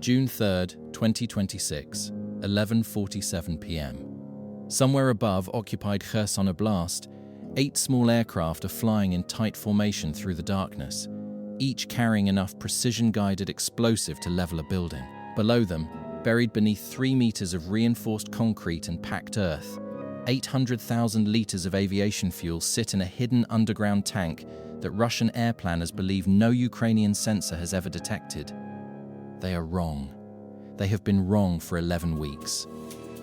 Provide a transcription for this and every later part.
June 3rd, 2026, 11:47 p.m. Somewhere above occupied Kherson oblast, 8 small aircraft are flying in tight formation through the darkness, each carrying enough precision-guided explosive to level a building. Below them, buried beneath 3 meters of reinforced concrete and packed earth, 800,000 liters of aviation fuel sit in a hidden underground tank that Russian air planners believe no Ukrainian sensor has ever detected. They are wrong. They have been wrong for 11 weeks.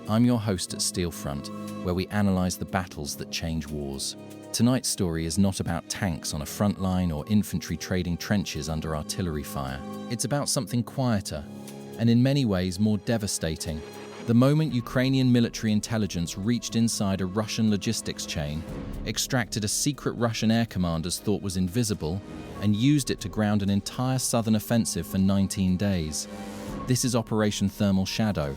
I'm your host at Steelfront, where we analyze the battles that change wars. Tonight's story is not about tanks on a front line or infantry trading trenches under artillery fire. It's about something quieter, and in many ways more devastating. The moment Ukrainian military intelligence reached inside a Russian logistics chain, extracted a secret Russian air commander's thought was invisible, and used it to ground an entire southern offensive for 19 days. This is Operation Thermal Shadow,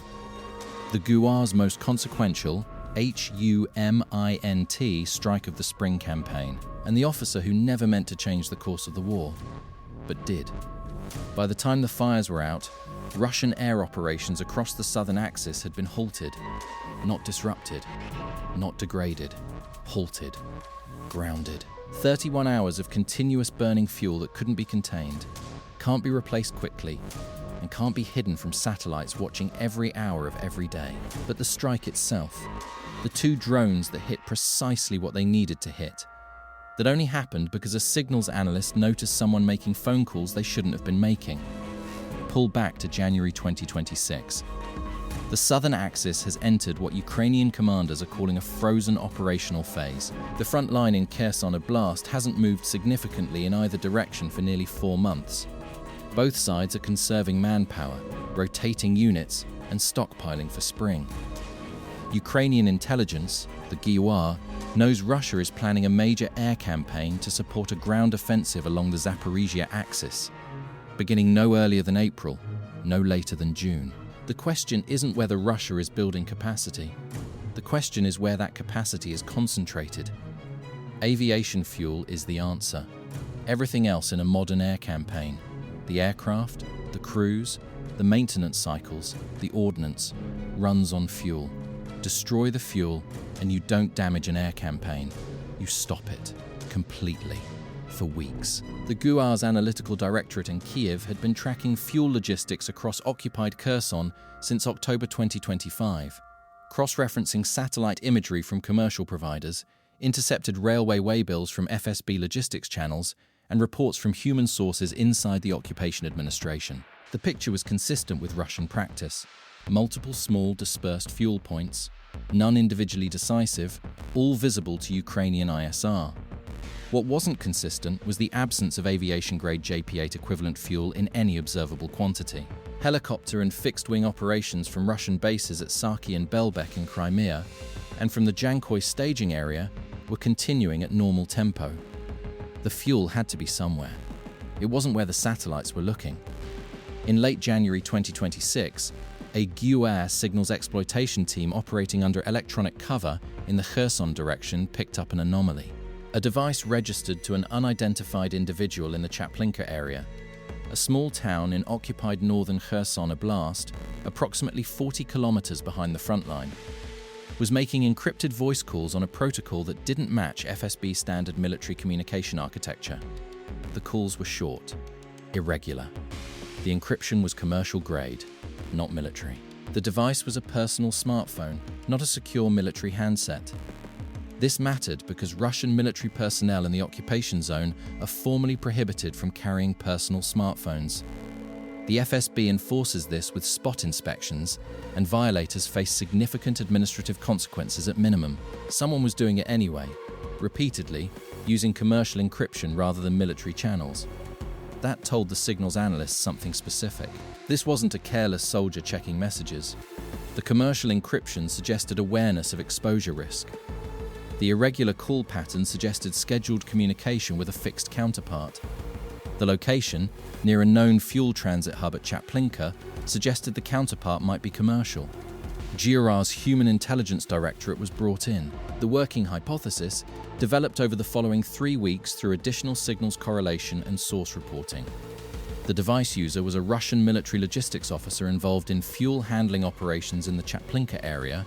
the GUR's most consequential HUMINT strike of the spring campaign, and the officer who never meant to change the course of the war, but did. By the time the fires were out, Russian air operations across the southern axis had been halted, not disrupted, not degraded, halted, grounded. 31 hours of continuous burning fuel that couldn't be contained, can't be replaced quickly, and can't be hidden from satellites watching every hour of every day. But the strike itself, the 2 drones that hit precisely what they needed to hit, that only happened because a signals analyst noticed someone making phone calls they shouldn't have been making. Pull back to January 2026. The southern axis has entered what Ukrainian commanders are calling a frozen operational phase. The front line in Kherson oblast hasn't moved significantly in either direction for nearly 4 months. Both sides are conserving manpower, rotating units, and stockpiling for spring. Ukrainian intelligence, the GUR, knows Russia is planning a major air campaign to support a ground offensive along the Zaporizhia axis, beginning no earlier than April, no later than June. The question isn't whether Russia is building capacity. The question is where that capacity is concentrated. Aviation fuel is the answer. Everything else in a modern air campaign, the aircraft, the crews, the maintenance cycles, the ordnance, runs on fuel. Destroy the fuel and you don't damage an air campaign. You stop it completely for weeks. The GUR's analytical directorate in Kiev had been tracking fuel logistics across occupied Kherson since October 2025, cross-referencing satellite imagery from commercial providers, intercepted railway waybills from FSB logistics channels, and reports from human sources inside the occupation administration. The picture was consistent with Russian practice. Multiple small dispersed fuel points, none individually decisive, all visible to Ukrainian ISR. What wasn't consistent was the absence of aviation-grade JP-8 equivalent fuel in any observable quantity. Helicopter and fixed-wing operations from Russian bases at Saki and Belbek in Crimea, and from the Jankoy staging area, were continuing at normal tempo. The fuel had to be somewhere. It wasn't where the satellites were looking. In late January 2026, a GUR signals exploitation team operating under electronic cover in the Kherson direction picked up an anomaly. A device registered to an unidentified individual in the Chaplynka area, a small town in occupied northern Kherson oblast, approximately 40 kilometers behind the front line, was making encrypted voice calls on a protocol that didn't match FSB standard military communication architecture. The calls were short, irregular. The encryption was commercial grade, not military. The device was a personal smartphone, not a secure military handset. This mattered because Russian military personnel in the occupation zone are formally prohibited from carrying personal smartphones. The FSB enforces this with spot inspections, and violators face significant administrative consequences at minimum. Someone was doing it anyway, repeatedly, using commercial encryption rather than military channels. That told the signals analysts something specific. This wasn't a careless soldier checking messages. The commercial encryption suggested awareness of exposure risk. The irregular call pattern suggested scheduled communication with a fixed counterpart. The location, near a known fuel transit hub at Chaplynka, suggested the counterpart might be commercial. GUR's Human Intelligence Directorate was brought in. The working hypothesis developed over the following 3 weeks through additional signals correlation and source reporting. The device user was a Russian military logistics officer involved in fuel handling operations in the Chaplynka area,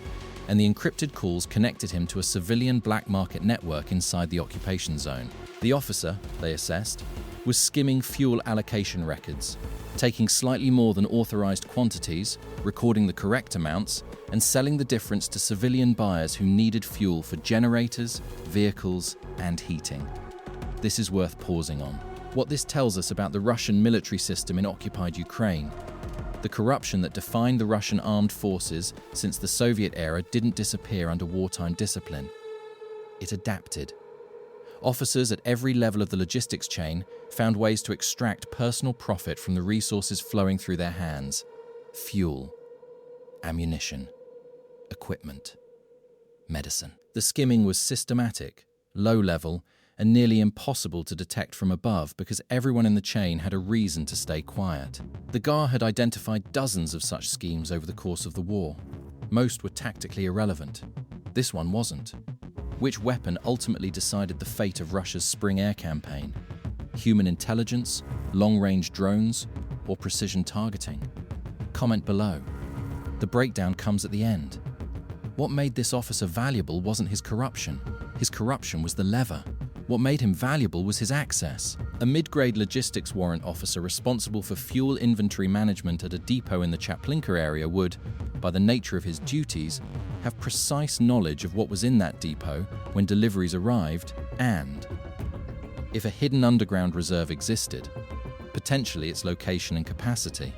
and the encrypted calls connected him to a civilian black market network inside the occupation zone. The officer, they assessed, was skimming fuel allocation records, taking slightly more than authorized quantities, recording the correct amounts, and selling the difference to civilian buyers who needed fuel for generators, vehicles, and heating. This is worth pausing on. What this tells us about the Russian military system in occupied Ukraine. The corruption that defined the Russian armed forces since the Soviet era didn't disappear under wartime discipline. It adapted. Officers at every level of the logistics chain found ways to extract personal profit from the resources flowing through their hands: fuel, ammunition, equipment, medicine. The skimming was systematic, low-level, and nearly impossible to detect from above because everyone in the chain had a reason to stay quiet. The GUR had identified dozens of such schemes over the course of the war. Most were tactically irrelevant. This one wasn't. Which weapon ultimately decided the fate of Russia's spring air campaign? Human intelligence, long-range drones, or precision targeting? Comment below. The breakdown comes at the end. What made this officer valuable wasn't his corruption. His corruption was the lever. What made him valuable was his access. A mid-grade logistics warrant officer responsible for fuel inventory management at a depot in the Chaplynka area would, by the nature of his duties, have precise knowledge of what was in that depot when deliveries arrived and, if a hidden underground reserve existed, potentially its location and capacity.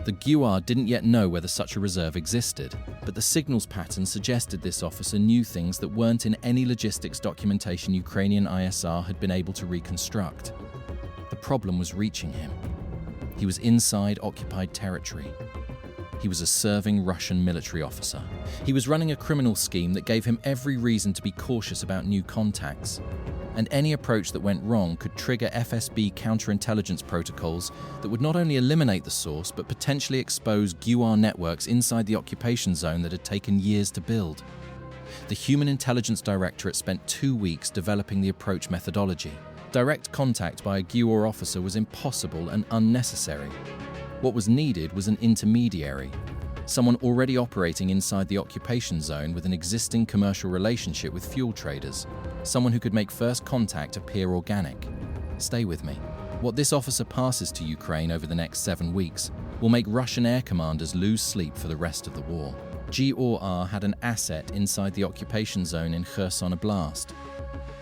The GUR didn't yet know whether such a reserve existed, but the signals pattern suggested this officer knew things that weren't in any logistics documentation Ukrainian ISR had been able to reconstruct. The problem was reaching him. He was inside occupied territory. He was a serving Russian military officer. He was running a criminal scheme that gave him every reason to be cautious about new contacts. And any approach that went wrong could trigger FSB counterintelligence protocols that would not only eliminate the source, but potentially expose GUR networks inside the occupation zone that had taken years to build. The Human Intelligence Directorate spent 2 weeks developing the approach methodology. Direct contact by a GUR officer was impossible and unnecessary. What was needed was an intermediary, someone already operating inside the occupation zone with an existing commercial relationship with fuel traders, someone who could make first contact appear organic. Stay with me. What this officer passes to Ukraine over the next 7 weeks will make Russian air commanders lose sleep for the rest of the war. GUR had an asset inside the occupation zone in Kherson oblast.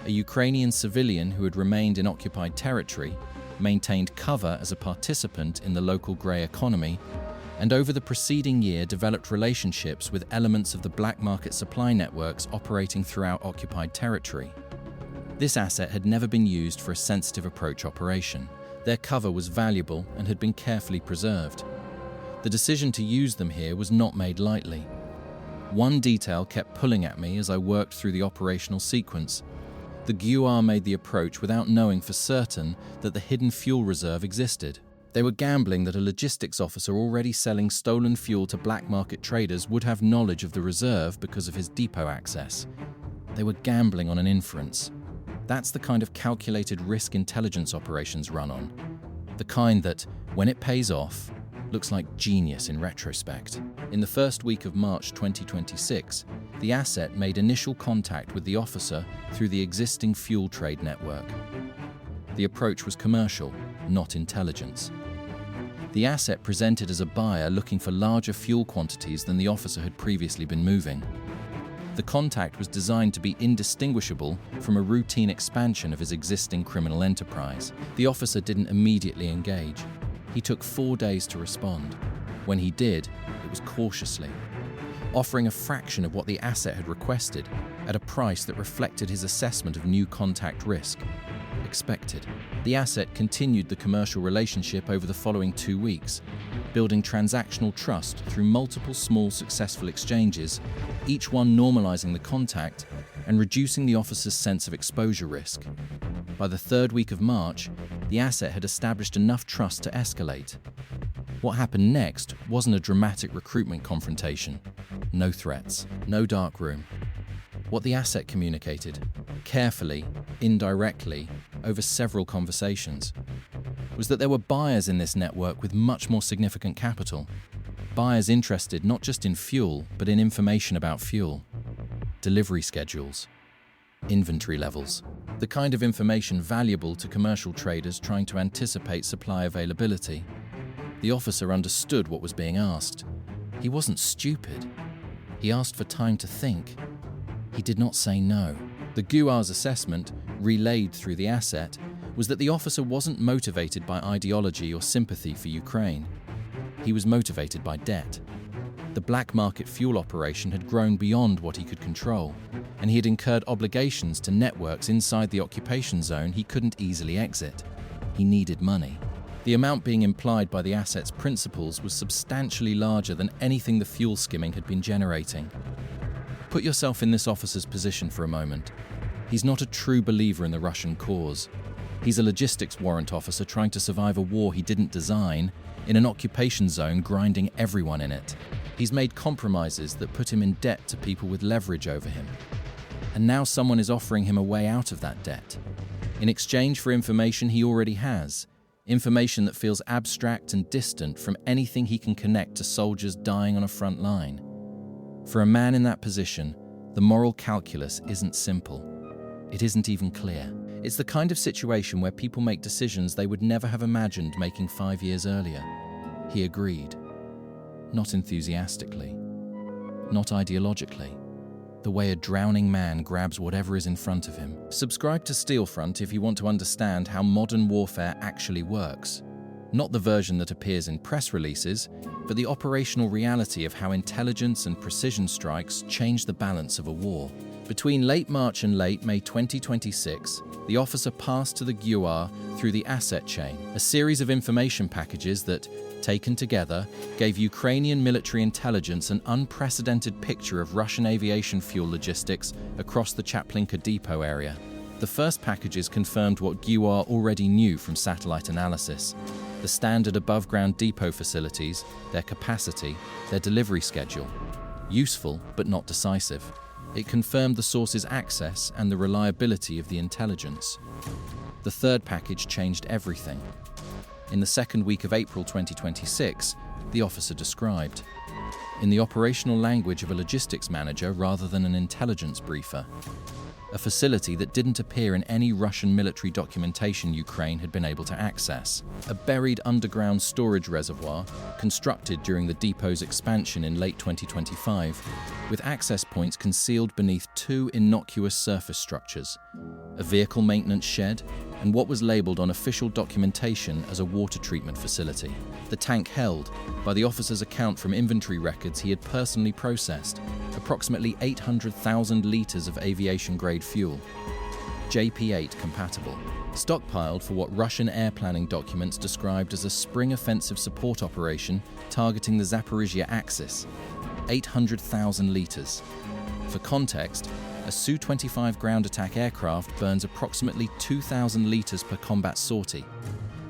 A Ukrainian civilian who had remained in occupied territory, maintained cover as a participant in the local grey economy, and over the preceding year developed relationships with elements of the black market supply networks operating throughout occupied territory. This asset had never been used for a sensitive approach operation. Their cover was valuable and had been carefully preserved. The decision to use them here was not made lightly. One detail kept pulling at me as I worked through the operational sequence. The GUR made the approach without knowing for certain that the hidden fuel reserve existed. They were gambling that a logistics officer already selling stolen fuel to black market traders would have knowledge of the reserve because of his depot access. They were gambling on an inference. That's the kind of calculated risk intelligence operations run on. The kind that, when it pays off, looks like genius in retrospect. In the first week of March 2026, the asset made initial contact with the officer through the existing fuel trade network. The approach was commercial, not intelligence. The asset presented as a buyer looking for larger fuel quantities than the officer had previously been moving. The contact was designed to be indistinguishable from a routine expansion of his existing criminal enterprise. The officer didn't immediately engage. He took 4 days to respond. When he did, it was cautiously, offering a fraction of what the asset had requested at a price that reflected his assessment of new contact risk. Expected. The asset continued the commercial relationship over the following 2 weeks, building transactional trust through multiple small successful exchanges, each one normalizing the contact and reducing the officer's sense of exposure risk. By the 3rd week of March, the asset had established enough trust to escalate. What happened next wasn't a dramatic recruitment confrontation. No threats, no darkroom. What the asset communicated, carefully, indirectly, over several conversations, was that there were buyers in this network with much more significant capital. Buyers interested not just in fuel, but in information about fuel, delivery schedules, inventory levels, the kind of information valuable to commercial traders trying to anticipate supply availability. The officer understood what was being asked. He wasn't stupid. He asked for time to think. He did not say no. The GUR's assessment, relayed through the asset, was that the officer wasn't motivated by ideology or sympathy for Ukraine. He was motivated by debt. The black market fuel operation had grown beyond what he could control, and he had incurred obligations to networks inside the occupation zone he couldn't easily exit. He needed money. The amount being implied by the asset's principals was substantially larger than anything the fuel skimming had been generating. Put yourself in this officer's position for a moment. He's not a true believer in the Russian cause. He's a logistics warrant officer trying to survive a war he didn't design, in an occupation zone grinding everyone in it. He's made compromises that put him in debt to people with leverage over him. And now someone is offering him a way out of that debt, in exchange for information he already has, information that feels abstract and distant from anything he can connect to soldiers dying on a front line. For a man in that position, the moral calculus isn't simple. It isn't even clear. It's the kind of situation where people make decisions they would never have imagined making 5 years earlier. He agreed. Not enthusiastically. Not ideologically. The way a drowning man grabs whatever is in front of him. Subscribe to Steelfront if you want to understand how modern warfare actually works. Not the version that appears in press releases, but the operational reality of how intelligence and precision strikes change the balance of a war. Between late March and late May 2026, the officer passed to the GUR through the asset chain, a series of information packages that, taken together, gave Ukrainian military intelligence an unprecedented picture of Russian aviation fuel logistics across the Chaplynka depot area. The first packages confirmed what GUR already knew from satellite analysis: the standard above-ground depot facilities, their capacity, their delivery schedule. Useful, but not decisive. It confirmed the source's access and the reliability of the intelligence. The third package changed everything. In the second week of April 2026, the officer described, in the operational language of a logistics manager rather than an intelligence briefer, a facility that didn't appear in any Russian military documentation Ukraine had been able to access. A buried underground storage reservoir constructed during the depot's expansion in late 2025, with access points concealed beneath two innocuous surface structures, a vehicle maintenance shed and what was labelled on official documentation as a water treatment facility. The tank held, by the officer's account from inventory records he had personally processed, approximately 800,000 litres of aviation-grade fuel, JP-8 compatible, stockpiled for what Russian air planning documents described as a spring offensive support operation targeting the Zaporizhia axis, 800,000 litres. For context, a Su-25 ground attack aircraft burns approximately 2,000 litres per combat sortie.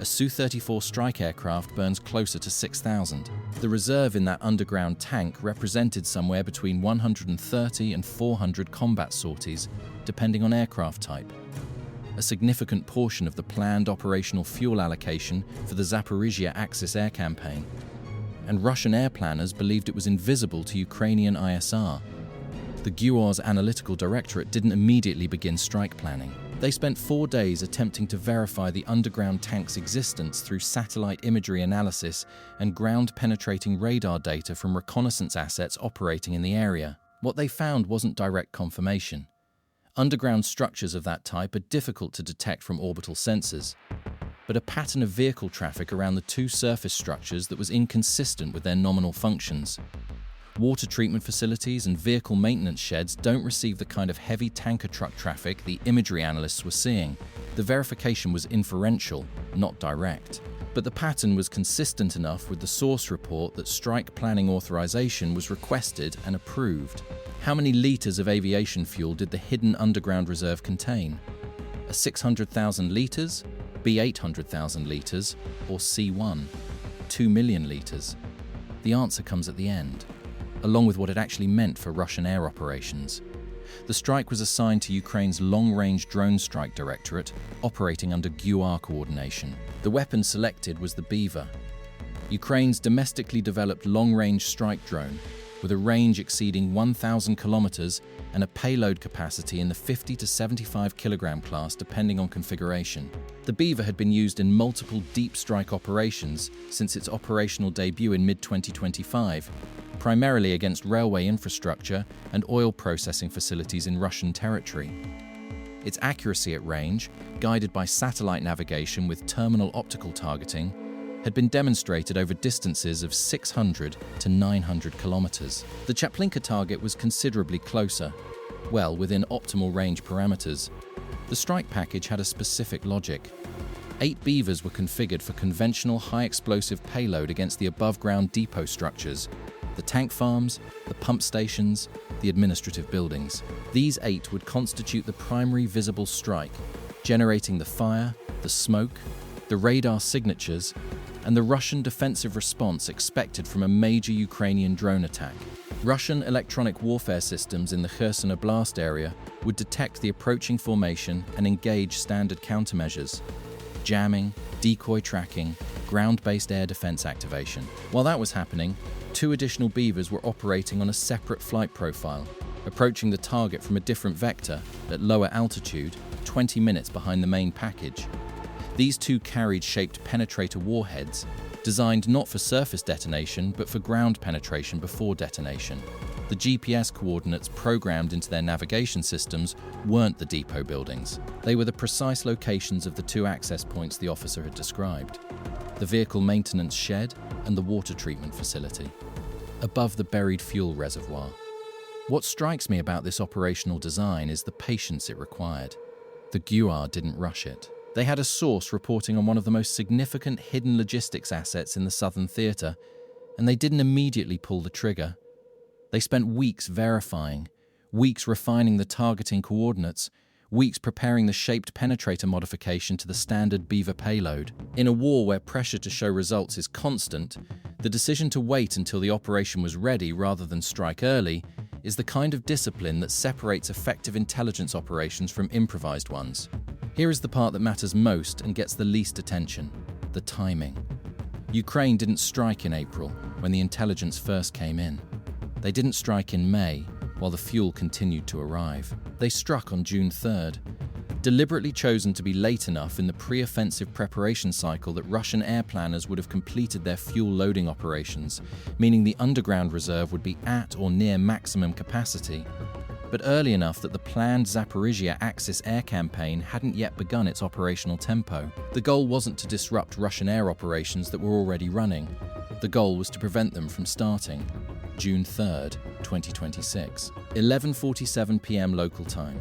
A Su-34 strike aircraft burns closer to 6,000. The reserve in that underground tank represented somewhere between 130 and 400 combat sorties, depending on aircraft type. A significant portion of the planned operational fuel allocation for the Zaporizhia Axis air campaign. And Russian air planners believed it was invisible to Ukrainian ISR. The GUR's analytical directorate didn't immediately begin strike planning. They spent 4 days attempting to verify the underground tank's existence through satellite imagery analysis and ground-penetrating radar data from reconnaissance assets operating in the area. What they found wasn't direct confirmation. Underground structures of that type are difficult to detect from orbital sensors, but a pattern of vehicle traffic around the two surface structures that was inconsistent with their nominal functions. Water treatment facilities and vehicle maintenance sheds don't receive the kind of heavy tanker truck traffic the imagery analysts were seeing. The verification was inferential, not direct. But the pattern was consistent enough with the source report that strike planning authorization was requested and approved. How many litres of aviation fuel did the hidden underground reserve contain? A 600,000 litres, B 800,000 litres, or C1, 2 million litres? The answer comes at the end, along with what it actually meant for Russian air operations. The strike was assigned to Ukraine's Long-Range Drone Strike Directorate, operating under GUR coordination. The weapon selected was the Beaver, Ukraine's domestically developed long-range strike drone, with a range exceeding 1,000 kilometers and a payload capacity in the 50 to 75 kilogram class depending on configuration. The Beaver had been used in multiple deep strike operations since its operational debut in mid-2025, primarily against railway infrastructure and oil processing facilities in Russian territory. Its accuracy at range, guided by satellite navigation with terminal optical targeting, had been demonstrated over distances of 600 to 900 kilometers. The Chaplynka target was considerably closer, well within optimal range parameters. The strike package had a specific logic. 8 Beavers were configured for conventional high-explosive payload against the above-ground depot structures, the tank farms, the pump stations, the administrative buildings. These 8 would constitute the primary visible strike, generating the fire, the smoke, the radar signatures, and the Russian defensive response expected from a major Ukrainian drone attack. Russian electronic warfare systems in the Kherson oblast area would detect the approaching formation and engage standard countermeasures: jamming, decoy tracking, ground-based air defense activation. While that was happening, 2 additional Beavers were operating on a separate flight profile, approaching the target from a different vector at lower altitude, 20 minutes behind the main package. These 2 carried shaped penetrator warheads, designed not for surface detonation but for ground penetration before detonation. The GPS coordinates programmed into their navigation systems weren't the depot buildings. They were the precise locations of the 2 access points the officer had described: the vehicle maintenance shed and the water treatment facility, above the buried fuel reservoir. What strikes me about this operational design is the patience it required. The GUR didn't rush it. They had a source reporting on one of the most significant hidden logistics assets in the southern theater, and they didn't immediately pull the trigger. They spent weeks verifying, weeks refining the targeting coordinates, weeks preparing the shaped penetrator modification to the standard Beaver payload. In a war where pressure to show results is constant, the decision to wait until the operation was ready rather than strike early is the kind of discipline that separates effective intelligence operations from improvised ones. Here is the part that matters most and gets the least attention: the timing. Ukraine didn't strike in April, when the intelligence first came in. They didn't strike in May, while the fuel continued to arrive. They struck on June 3rd, deliberately chosen to be late enough in the pre-offensive preparation cycle that Russian air planners would have completed their fuel loading operations, meaning the underground reserve would be at or near maximum capacity, but early enough that the planned Zaporizhia Axis air campaign hadn't yet begun its operational tempo. The goal wasn't to disrupt Russian air operations that were already running. The goal was to prevent them from starting. June 3rd, 2026, 11:47 p.m. local time.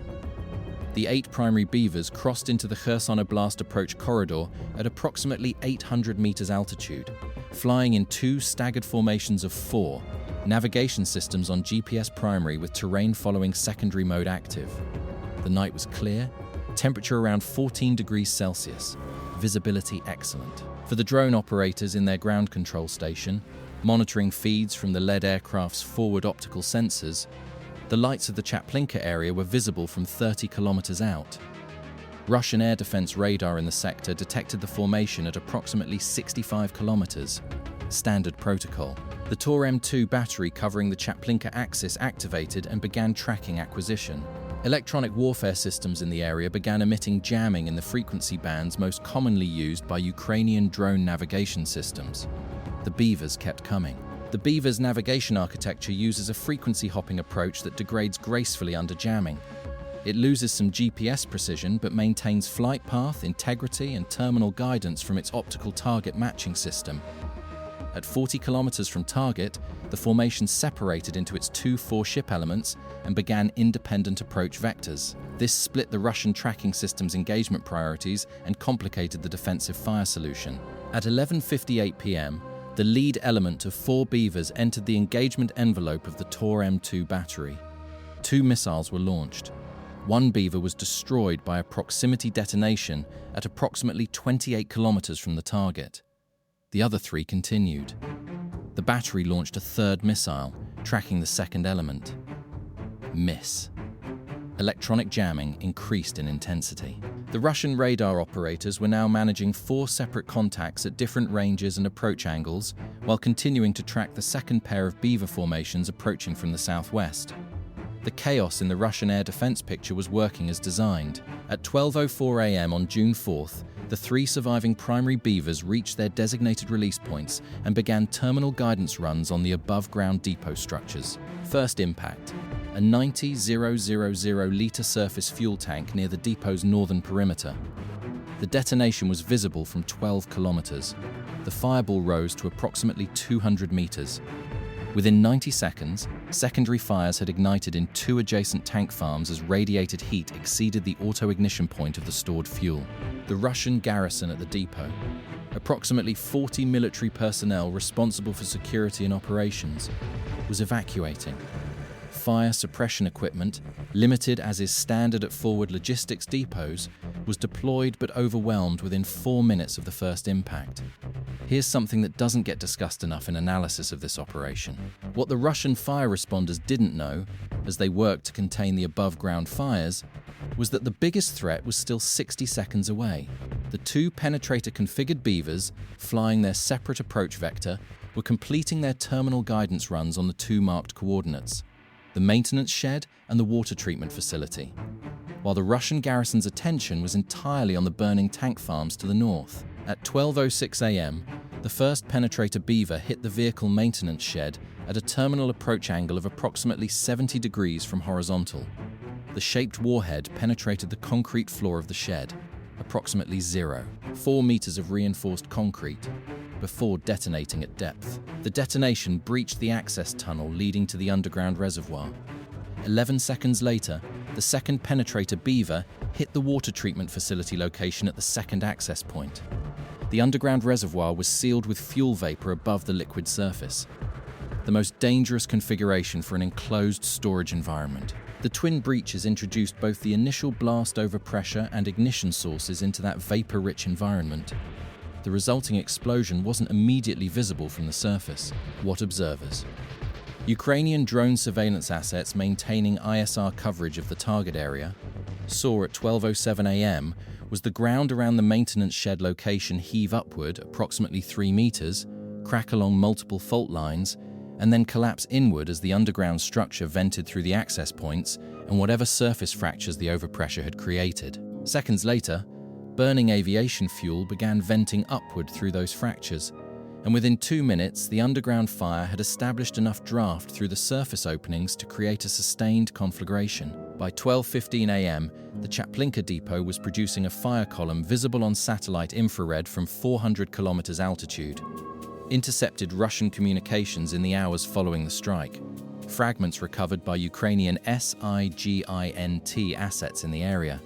The 8 primary Beavers crossed into the Kherson oblast approach corridor at approximately 800 meters altitude, flying in 2 staggered formations of 4, navigation systems on GPS primary with terrain following secondary mode active. The night was clear, temperature around 14 degrees Celsius, visibility excellent. For the drone operators in their ground control station, monitoring feeds from the lead aircraft's forward optical sensors, the lights of the Chaplynka area were visible from 30 kilometers out. Russian air defense radar in the sector detected the formation at approximately 65 kilometers. Standard protocol. The Tor M2 battery covering the Chaplynka axis activated and began tracking acquisition. Electronic warfare systems in the area began emitting jamming in the frequency bands most commonly used by Ukrainian drone navigation systems. The Beavers kept coming. The Beaver's navigation architecture uses a frequency hopping approach that degrades gracefully under jamming. It loses some GPS precision but maintains flight path, integrity, and terminal guidance from its optical target matching system. At 40 kilometers from target, the formation separated into its 2 4-ship elements and began independent approach vectors. This split the Russian tracking system's engagement priorities and complicated the defensive fire solution. At 11:58 p.m., the lead element of 4 Beavers entered the engagement envelope of the Tor M2 battery. 2 missiles were launched. 1 Beaver was destroyed by a proximity detonation at approximately 28 kilometers from the target. The other 3 continued. The battery launched a 3rd missile, tracking the 2nd element. Miss. electronic jamming increased in intensity. The Russian radar operators were now managing 4 separate contacts at different ranges and approach angles, while continuing to track the second pair of Beaver formations approaching from the southwest. The chaos in the Russian air defense picture was working as designed. At 12:04 a.m. on June 4th, the 3 surviving primary Beavers reached their designated release points and began terminal guidance runs on the above-ground depot structures. First impact: a 90,000-litre surface fuel tank near the depot's northern perimeter. The detonation was visible from 12 kilometers. The fireball rose to approximately 200 meters. Within 90 seconds, secondary fires had ignited in 2 adjacent tank farms as radiated heat exceeded the auto-ignition point of the stored fuel. The Russian garrison at the depot, approximately 40 military personnel responsible for security and operations, was evacuating. Fire suppression equipment, limited as is standard at forward logistics depots, was deployed but overwhelmed within 4 minutes of the first impact. Here's something that doesn't get discussed enough in analysis of this operation. What the Russian fire responders didn't know, as they worked to contain the above-ground fires, was that the biggest threat was still 60 seconds away. The 2 penetrator-configured Beavers, flying their separate approach vector, were completing their terminal guidance runs on the 2 marked coordinates: the maintenance shed and the water treatment facility, while the Russian garrison's attention was entirely on the burning tank farms to the north. At 12:06 a.m., the first penetrator Beaver hit the vehicle maintenance shed at a terminal approach angle of approximately 70 degrees from horizontal. The shaped warhead penetrated the concrete floor of the shed, approximately 4 meters of reinforced concrete, before detonating at depth. The detonation breached the access tunnel leading to the underground reservoir. 11 seconds later, the second penetrator Beaver hit the water treatment facility location at the second access point. The underground reservoir was sealed with fuel vapor above the liquid surface, the most dangerous configuration for an enclosed storage environment. The twin breaches introduced both the initial blast overpressure and ignition sources into that vapor-rich environment. The resulting explosion wasn't immediately visible from the surface. What observers? Ukrainian drone surveillance assets maintaining ISR coverage of the target area saw at 12:07 a.m. was the ground around the maintenance shed location heave upward approximately 3 meters, crack along multiple fault lines, and then collapse inward as the underground structure vented through the access points and whatever surface fractures the overpressure had created. Seconds later, burning aviation fuel began venting upward through those fractures, and within 2 minutes, the underground fire had established enough draft through the surface openings to create a sustained conflagration. By 12:15 a.m., the Chaplynka depot was producing a fire column visible on satellite infrared from 400 kilometers altitude. Intercepted Russian communications in the hours following the strike. Fragments recovered by Ukrainian SIGINT assets in the area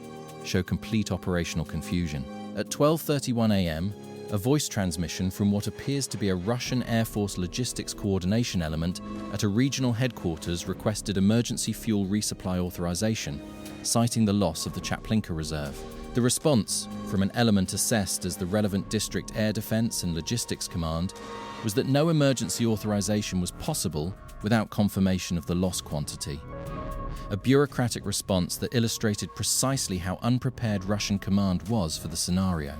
show complete operational confusion. At 12:31 a.m., a voice transmission from what appears to be a Russian Air Force logistics coordination element at a regional headquarters requested emergency fuel resupply authorization, citing the loss of the Chaplynka reserve. The response, from an element assessed as the relevant district air defense and logistics command, was that no emergency authorization was possible without confirmation of the loss quantity. A bureaucratic response that illustrated precisely how unprepared Russian command was for the scenario.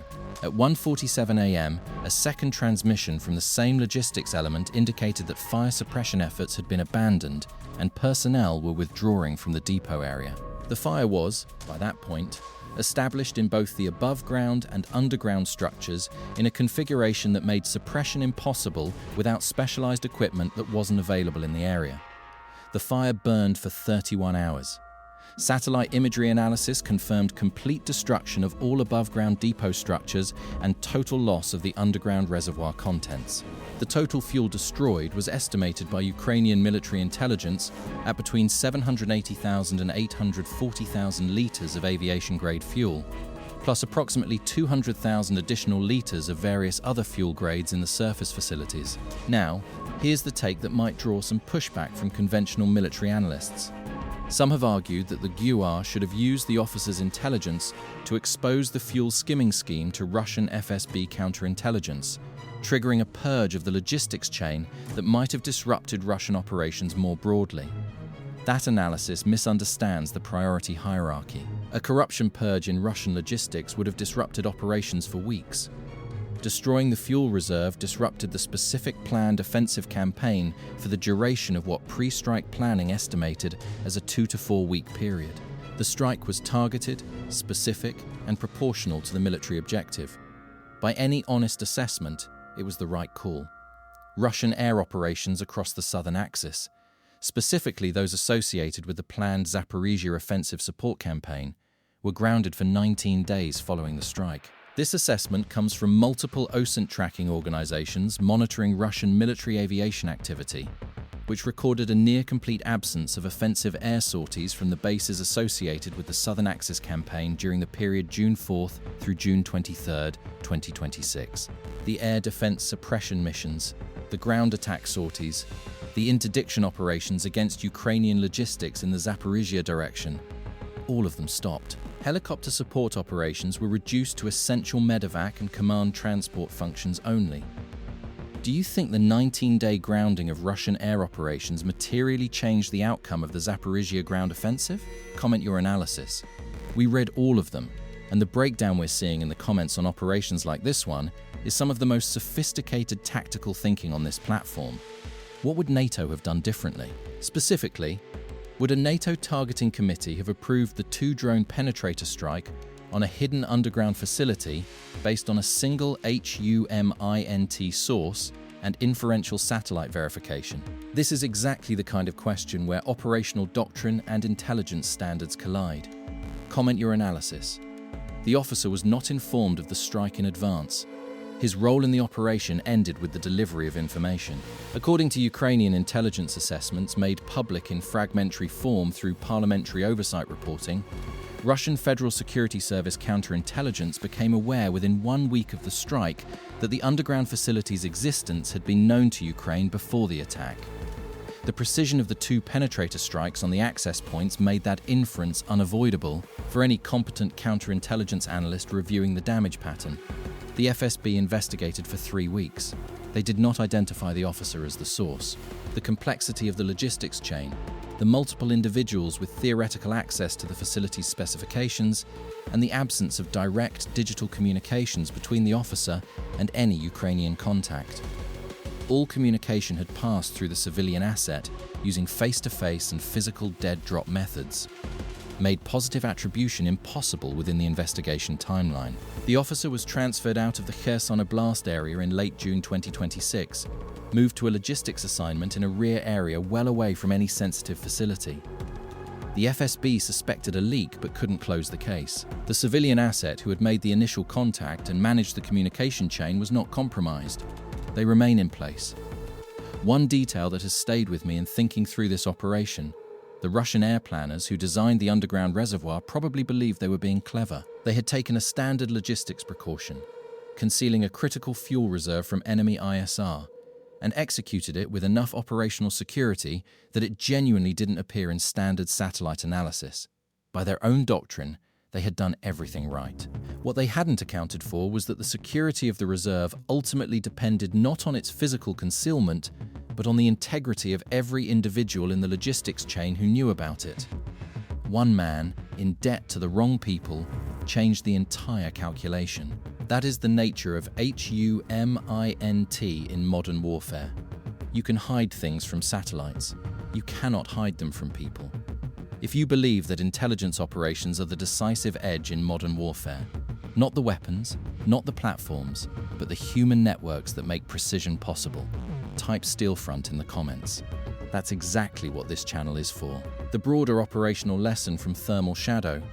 At 1:47 a.m., a second transmission from the same logistics element indicated that fire suppression efforts had been abandoned and personnel were withdrawing from the depot area. The fire was, by that point, established in both the above-ground and underground structures in a configuration that made suppression impossible without specialized equipment that wasn't available in the area. The fire burned for 31 hours. Satellite imagery analysis confirmed complete destruction of all above-ground depot structures and total loss of the underground reservoir contents. The total fuel destroyed was estimated by Ukrainian military intelligence at between 780,000 and 840,000 litres of aviation-grade fuel, plus approximately 200,000 additional litres of various other fuel grades in the surface facilities. Now, here's the take that might draw some pushback from conventional military analysts. Some have argued that the GUR should have used the officer's intelligence to expose the fuel skimming scheme to Russian FSB counterintelligence, triggering a purge of the logistics chain that might have disrupted Russian operations more broadly. That analysis misunderstands the priority hierarchy. A corruption purge in Russian logistics would have disrupted operations for weeks. Destroying the fuel reserve disrupted the specific planned offensive campaign for the duration of what pre-strike planning estimated as a 2 to 4 week period. The strike was targeted, specific, and proportional to the military objective. By any honest assessment, it was the right call. Russian air operations across the southern axis, specifically those associated with the planned Zaporizhia offensive support campaign, were grounded for 19 days following the strike. This assessment comes from multiple OSINT tracking organizations monitoring Russian military aviation activity, which recorded a near-complete absence of offensive air sorties from the bases associated with the Southern Axis campaign during the period June 4th through June 23rd, 2026. The air defense suppression missions, the ground attack sorties, the interdiction operations against Ukrainian logistics in the Zaporizhia direction, all of them stopped. Helicopter support operations were reduced to essential medevac and command transport functions only. Do you think the 19-day grounding of Russian air operations materially changed the outcome of the Zaporizhia ground offensive? Comment your analysis. We read all of them, and the breakdown we're seeing in the comments on operations like this one is some of the most sophisticated tactical thinking on this platform. What would NATO have done differently? Specifically, would a NATO targeting committee have approved the 2-drone penetrator strike on a hidden underground facility based on a single HUMINT source and inferential satellite verification? This is exactly the kind of question where operational doctrine and intelligence standards collide. Comment your analysis. The officer was not informed of the strike in advance. His role in the operation ended with the delivery of information. According to Ukrainian intelligence assessments made public in fragmentary form through parliamentary oversight reporting, Russian Federal Security Service counterintelligence became aware within 1 week of the strike that the underground facility's existence had been known to Ukraine before the attack. The precision of the 2 penetrator strikes on the access points made that inference unavoidable for any competent counterintelligence analyst reviewing the damage pattern. The FSB investigated for 3 weeks. They did not identify the officer as the source. The complexity of the logistics chain, the multiple individuals with theoretical access to the facility's specifications, and the absence of direct digital communications between the officer and any Ukrainian contact. All communication had passed through the civilian asset using face-to-face and physical dead drop methods, made positive attribution impossible within the investigation timeline. The officer was transferred out of the Kherson oblast area in late June 2026, moved to a logistics assignment in a rear area well away from any sensitive facility. The FSB suspected a leak but couldn't close the case. The civilian asset who had made the initial contact and managed the communication chain was not compromised. They remain in place. One detail that has stayed with me in thinking through this operation: the Russian air planners who designed the underground reservoir probably believed they were being clever. They had taken a standard logistics precaution, concealing a critical fuel reserve from enemy ISR, and executed it with enough operational security that it genuinely didn't appear in standard satellite analysis. By their own doctrine, they had done everything right. What they hadn't accounted for was that the security of the reserve ultimately depended not on its physical concealment, but on the integrity of every individual in the logistics chain who knew about it. One man, in debt to the wrong people, changed the entire calculation. That is the nature of HUMINT in modern warfare. You can hide things from satellites. You cannot hide them from people. If you believe that intelligence operations are the decisive edge in modern warfare, not the weapons, not the platforms, but the human networks that make precision possible, type Steelfront in the comments. That's exactly what this channel is for. The broader operational lesson from Thermal Shadow: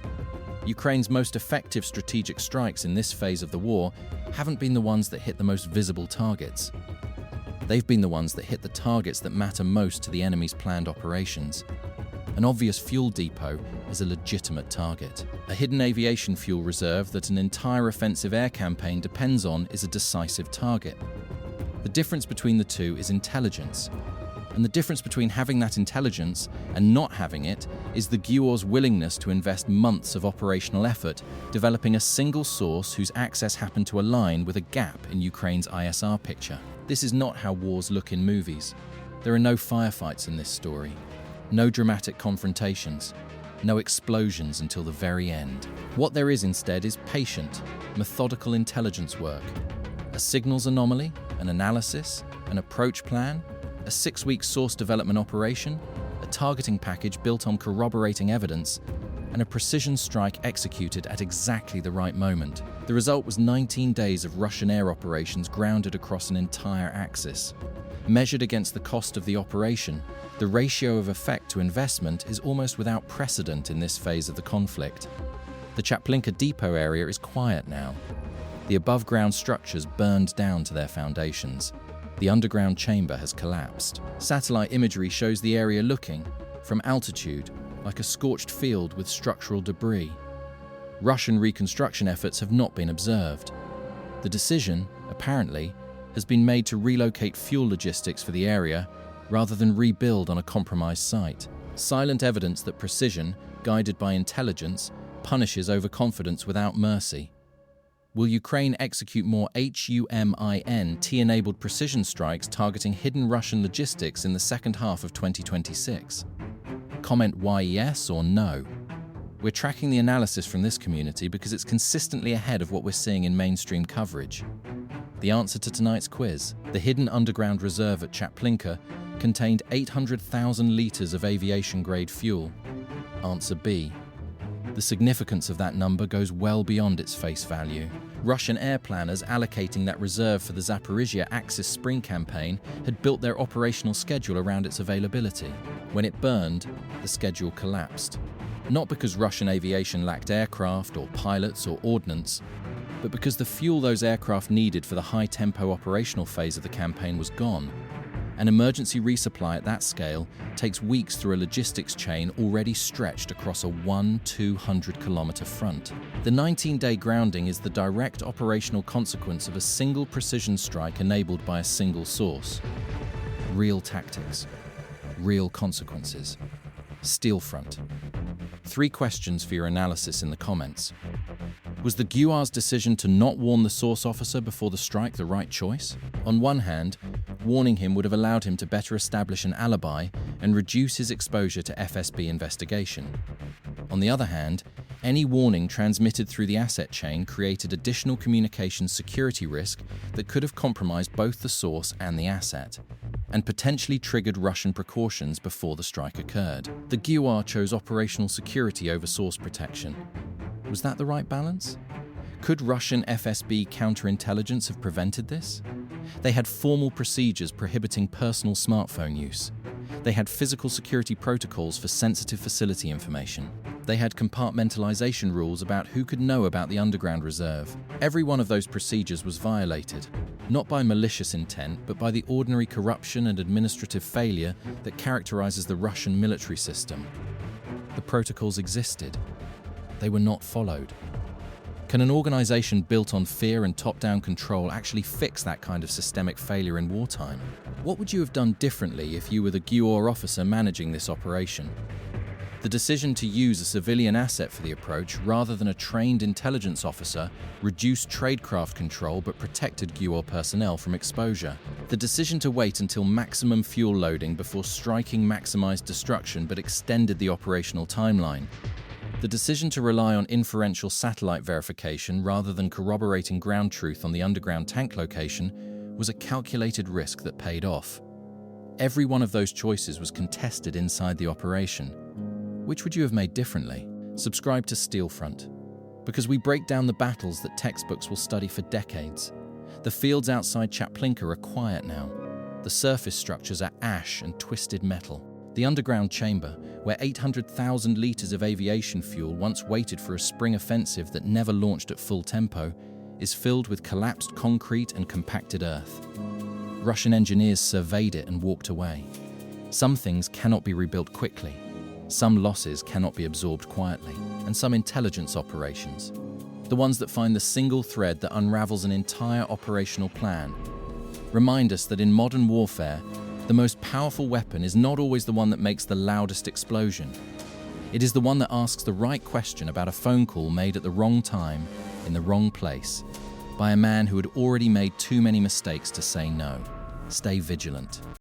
Ukraine's most effective strategic strikes in this phase of the war haven't been the ones that hit the most visible targets. They've been the ones that hit the targets that matter most to the enemy's planned operations. An obvious fuel depot is a legitimate target. A hidden aviation fuel reserve that an entire offensive air campaign depends on is a decisive target. The difference between the two is intelligence. And the difference between having that intelligence and not having it is the GUR's willingness to invest months of operational effort developing a single source whose access happened to align with a gap in Ukraine's ISR picture. This is not how wars look in movies. There are no firefights in this story. No dramatic confrontations, no explosions until the very end. What there is instead is patient, methodical intelligence work. A signals anomaly, an analysis, an approach plan, a 6-week source development operation, a targeting package built on corroborating evidence, and a precision strike executed at exactly the right moment. The result was 19 days of Russian air operations grounded across an entire axis. Measured against the cost of the operation, the ratio of effect to investment is almost without precedent in this phase of the conflict. The Chaplynka depot area is quiet now. The above-ground structures burned down to their foundations. The underground chamber has collapsed. Satellite imagery shows the area looking, from altitude, like a scorched field with structural debris. Russian reconstruction efforts have not been observed. The decision, apparently, has been made to relocate fuel logistics for the area rather than rebuild on a compromised site. Silent evidence that precision, guided by intelligence, punishes overconfidence without mercy. Will Ukraine execute more HUMINT-enabled precision strikes targeting hidden Russian logistics in the second half of 2026? Comment yes or no. We're tracking the analysis from this community because it's consistently ahead of what we're seeing in mainstream coverage. The answer to tonight's quiz: the hidden underground reserve at Chaplynka contained 800,000 litres of aviation-grade fuel. Answer B. The significance of that number goes well beyond its face value. Russian air planners allocating that reserve for the Zaporizhia Axis spring campaign had built their operational schedule around its availability. When it burned, the schedule collapsed. Not because Russian aviation lacked aircraft or pilots or ordnance, but because the fuel those aircraft needed for the high-tempo operational phase of the campaign was gone. An emergency resupply at that scale takes weeks through a logistics chain already stretched across a 200-kilometer front. The 19-day grounding is the direct operational consequence of a single precision strike enabled by a single source. Real tactics. Real consequences. Steel front. 3 questions for your analysis in the comments. Was the GUR's decision to not warn the source officer before the strike the right choice? On one hand, warning him would have allowed him to better establish an alibi and reduce his exposure to FSB investigation. On the other hand, any warning transmitted through the asset chain created additional communications security risk that could have compromised both the source and the asset, and potentially triggered Russian precautions before the strike occurred. The GUR chose operational security over source protection. Was that the right balance? Could Russian FSB counterintelligence have prevented this? They had formal procedures prohibiting personal smartphone use. They had physical security protocols for sensitive facility information. They had compartmentalization rules about who could know about the underground reserve. Every one of those procedures was violated, not by malicious intent, but by the ordinary corruption and administrative failure that characterizes the Russian military system. The protocols existed. They were not followed. Can an organization built on fear and top-down control actually fix that kind of systemic failure in wartime? What would you have done differently if you were the GUR officer managing this operation? The decision to use a civilian asset for the approach rather than a trained intelligence officer reduced tradecraft control but protected GUR personnel from exposure. The decision to wait until maximum fuel loading before striking maximized destruction but extended the operational timeline. The decision to rely on inferential satellite verification rather than corroborating ground truth on the underground tank location was a calculated risk that paid off. Every one of those choices was contested inside the operation. Which would you have made differently? Subscribe to Steelfront, because we break down the battles that textbooks will study for decades. The fields outside Chaplynka are quiet now. The surface structures are ash and twisted metal. The underground chamber, where 800,000 litres of aviation fuel once waited for a spring offensive that never launched at full tempo, is filled with collapsed concrete and compacted earth. Russian engineers surveyed it and walked away. Some things cannot be rebuilt quickly. Some losses cannot be absorbed quietly. And some intelligence operations, the ones that find the single thread that unravels an entire operational plan, remind us that in modern warfare, the most powerful weapon is not always the one that makes the loudest explosion. It is the one that asks the right question about a phone call made at the wrong time, in the wrong place, by a man who had already made too many mistakes to say no. Stay vigilant.